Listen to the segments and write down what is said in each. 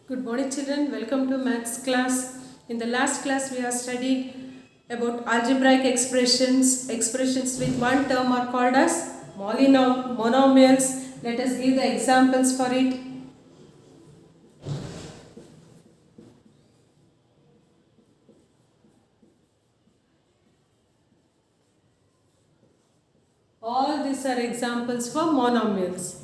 Good morning children, welcome to maths class. In the last class we have studied about algebraic expressions. Expressions with one term are called as monomials. Let us give the examples for it. All these are examples for monomials.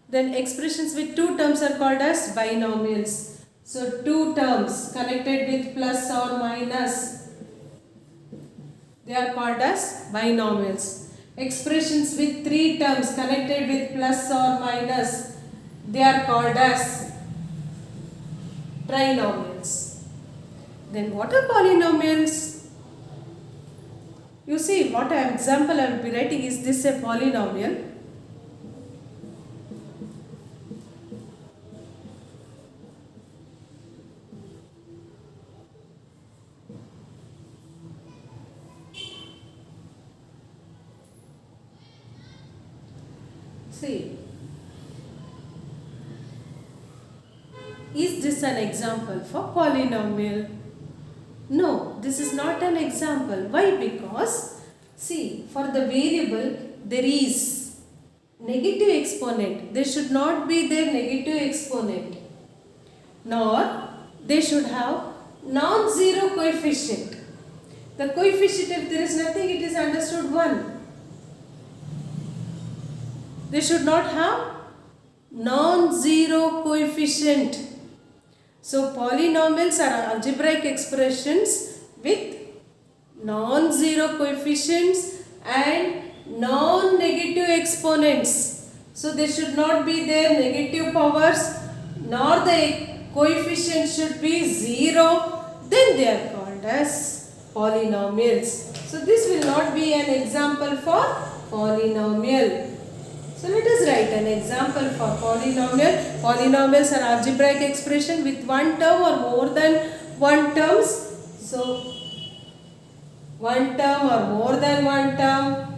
Then expressions with two terms are called as binomials. So two terms connected with plus or minus, they are called as binomials. Expressions with three terms connected with plus or minus, they are called as trinomials. Then what are polynomials? You see, what example I will be writing, is this a polynomial? See, is this an example for polynomial? No, this is not an example. Why? Because, see, for the variable there is negative exponent. There should not be their negative exponent. Nor they should have non-zero coefficient. The coefficient, if there is nothing, it is understood 1. They should not have non-zero coefficient. So polynomials are algebraic expressions with non-zero coefficients and non-negative exponents. So they should not be their negative powers, nor the coefficient should be 0. Then they are called as polynomials. So this will not be an example for polynomial. So let us write an example for polynomial. Polynomials are algebraic expression with one term or more than one terms. So one term or more than one term.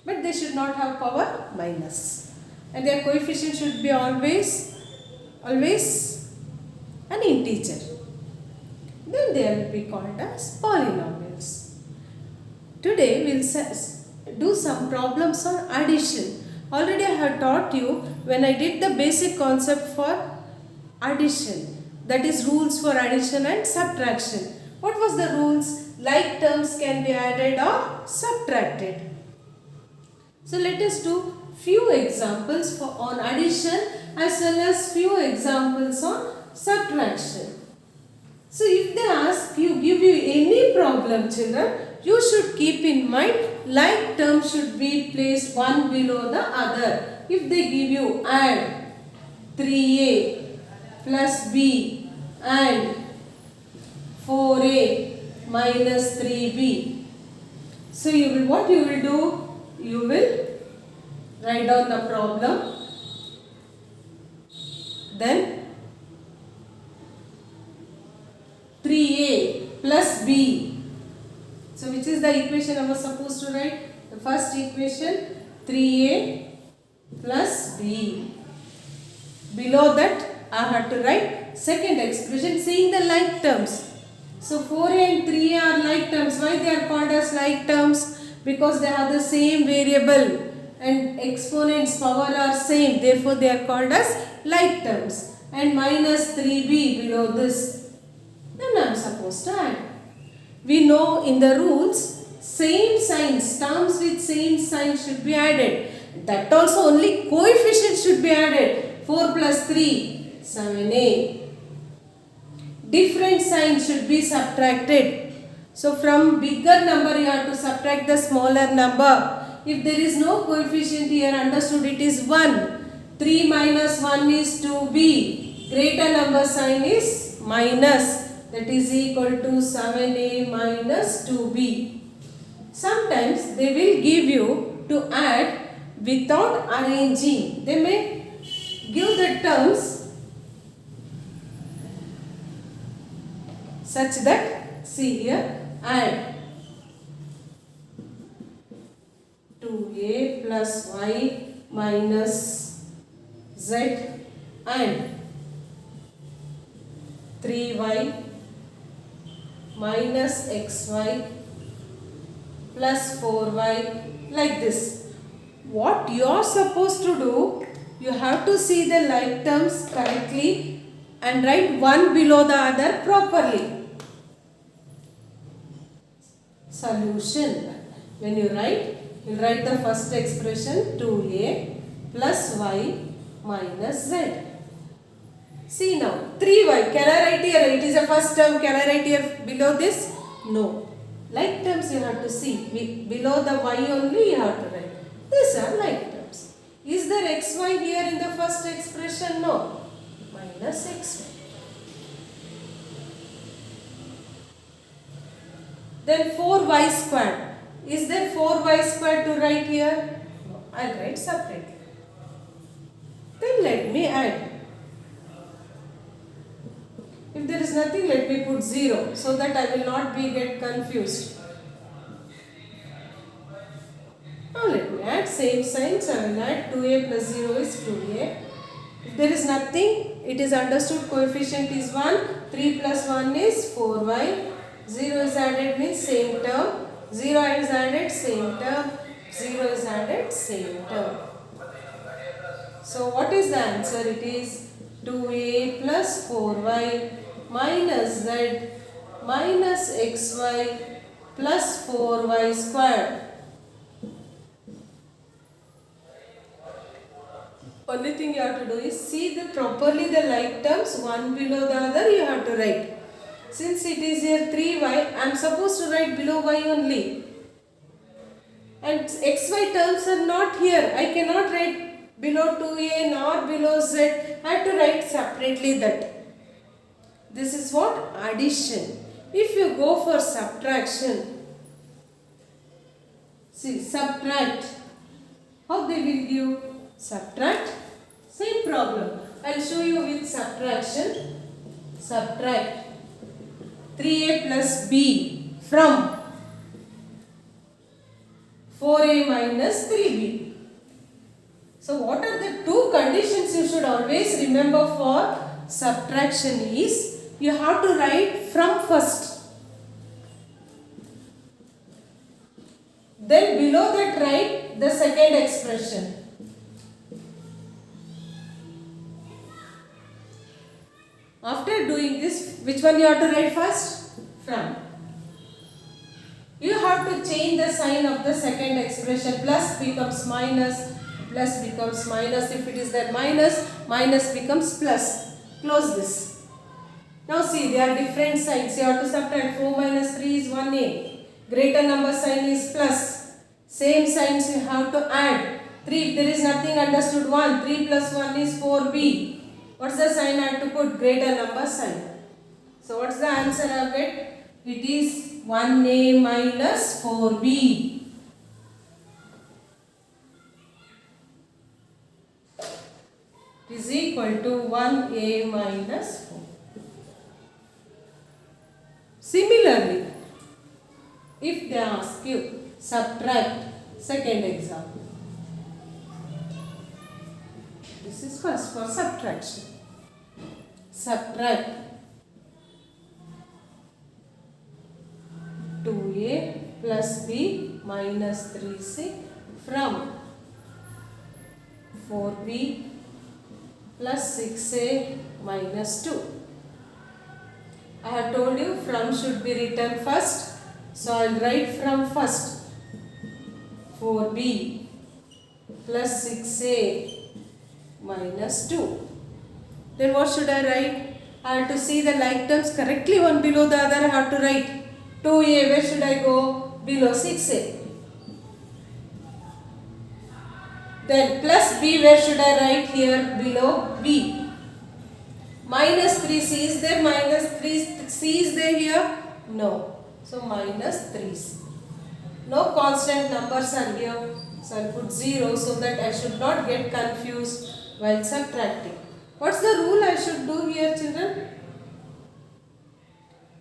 But they should not have power minus. And their coefficient should be always an integer. Then they will be called as polynomials. Today we will do some problems on addition. Already I have taught you when I did the basic concept for addition. That is rules for addition and subtraction. What was the rules? Like terms can be added or subtracted. So let us do few examples on addition as well as few examples on subtraction. So if they ask you, give you any problem children, you should keep in mind like terms should be placed one below the other. If they give you add 3a plus b and 4a minus 3b. So what you will do? You will write down the problem. Then 3a plus b. So which is the equation I was supposed to write? The first equation 3a plus b. Below that I had to write second expression seeing the like terms. So 4a and 3a are like terms. Why they are called as like terms? Because they have the same variable and exponents power are same. Therefore they are called as like terms. And minus 3b below this. Then I am supposed to add. We know in the rules, same signs, terms with same sign should be added. That also only coefficient should be added. 4 plus 3, 7a. Different signs should be subtracted. So from bigger number you have to subtract the smaller number. If there is no coefficient here, understood it is 1. 3 minus 1 is 2b. Greater number sign is minus. That is equal to 7a minus 2b. Sometimes they will give you to add without arranging. They may give the terms such that, see here, add 2a plus y minus z and 3y minus xy plus 4y, like this. What you are supposed to do, you have to see the like terms correctly and write one below the other properly. Solution. When you write the first expression 2a plus y minus z. See now 3y. Can I write here? It is a first term. Can I write here below this? No. Like terms you have to see. Below the y only you have to write. These are like terms. Is there xy here in the first expression? No. Minus xy. Then 4y squared. Is there 4y squared to write here? No. I will write separately. Then let me add. If there is nothing, let me put 0 so that I will not get confused. Now let me add same signs. I will add 2a plus 0 is 2a. If there is nothing, it is understood coefficient is 1. 3 plus 1 is 4y. 0 is added means same term. 0 is added, same term. 0 is added, same term. So what is the answer? It is 2a plus 4y minus z minus xy plus 4y squared. Only thing you have to do is see properly the like terms, one below the other you have to write. Since it is here 3y, I am supposed to write below y only. And xy terms are not here. I cannot write below 2a nor below z. I have to write separately that. This is what? Addition. If you go for subtraction, see, subtract. How they will give? Subtract. Same problem. I will show you with subtraction. Subtract 3a plus b from 4a minus 3b. So what are the two conditions you should always remember for subtraction is, you have to write from first. Then below that write the second expression. After doing this, which one you have to write first? From. You have to change the sign of the second expression. Plus becomes minus, plus becomes minus. If it is that minus, minus becomes plus. Close this. Now see, they are different signs. You have to subtract. 4 minus 3 is 1a. Greater number sign is plus. Same signs you have to add. 3, if there is nothing understood, 1. 3 plus 1 is 4b. What's the sign I have to put? Greater number sign. So what's the answer I get? It is 1a minus 4b. It is equal to 1a minus 4. Similarly, if they ask you subtract, second example. This is first for subtraction. Subtract 2a plus b minus 3c from 4b plus 6a minus 2. I have told you from should be written first. So I will write from first. 4b plus 6a minus 2. Then what should I write? I have to see the like terms correctly, one below the other I have to write. 2a, where should I go? Below 6a. Then plus b, where should I write? Here below b. Minus 3c, is there minus 3c is there here? No. So minus 3c. No constant numbers are here. So I will put 0 so that I should not get confused while subtracting. What's the rule I should do here, children?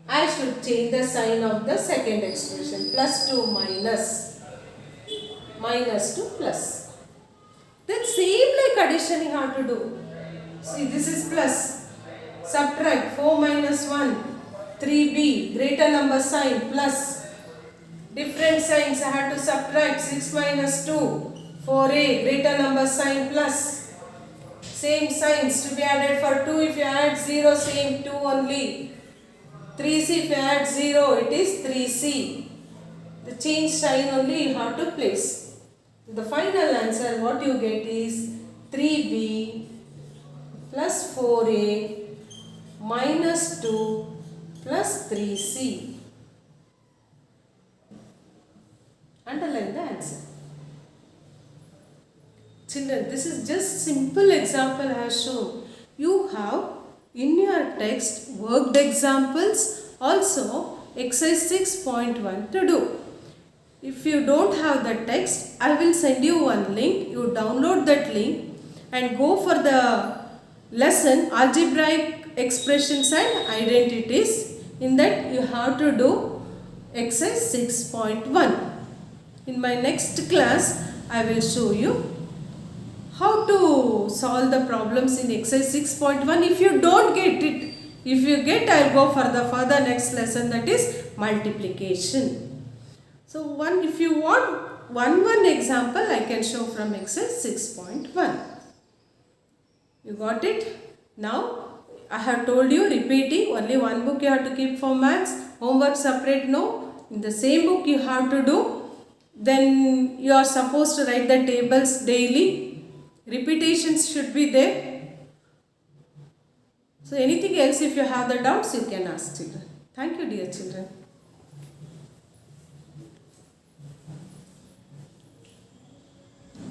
I should change the sign of the second expression. Plus to minus. Minus to plus. Then same like addition you have to do. See, this is plus. Subtract 4 minus 1. 3b, greater number sign, plus. Different signs I have to subtract. 6 minus 2. 4a, greater number sign, plus. Same signs to be added for 2. If you add 0, same 2 only. 3c, if you add 0, it is 3c. The change sign only you have to place. The final answer what you get is 3b plus 4a minus 2 plus 3c. Underline the answer. Children, this is just simple example I have shown. You have in your text worked examples, also exercise 6.1 to do. If you don't have the text, I will send you one link. You download that link and go for the lesson algebraic expressions and identities. In that you have to do exercise 6.1. In my next class, I will show you how to solve the problems in exercise 6.1. If you don't get it, if you get, I will go for the further next lesson, that is multiplication. So if you want one example, I can show from exercise 6.1. You got it? Now I have told you, repeating, only one book you have to keep for maths. Homework separate, no. In the same book you have to do. Then you are supposed to write the tables daily. Repetitions should be there. So anything else, if you have the doubts, you can ask children. Thank you, dear children.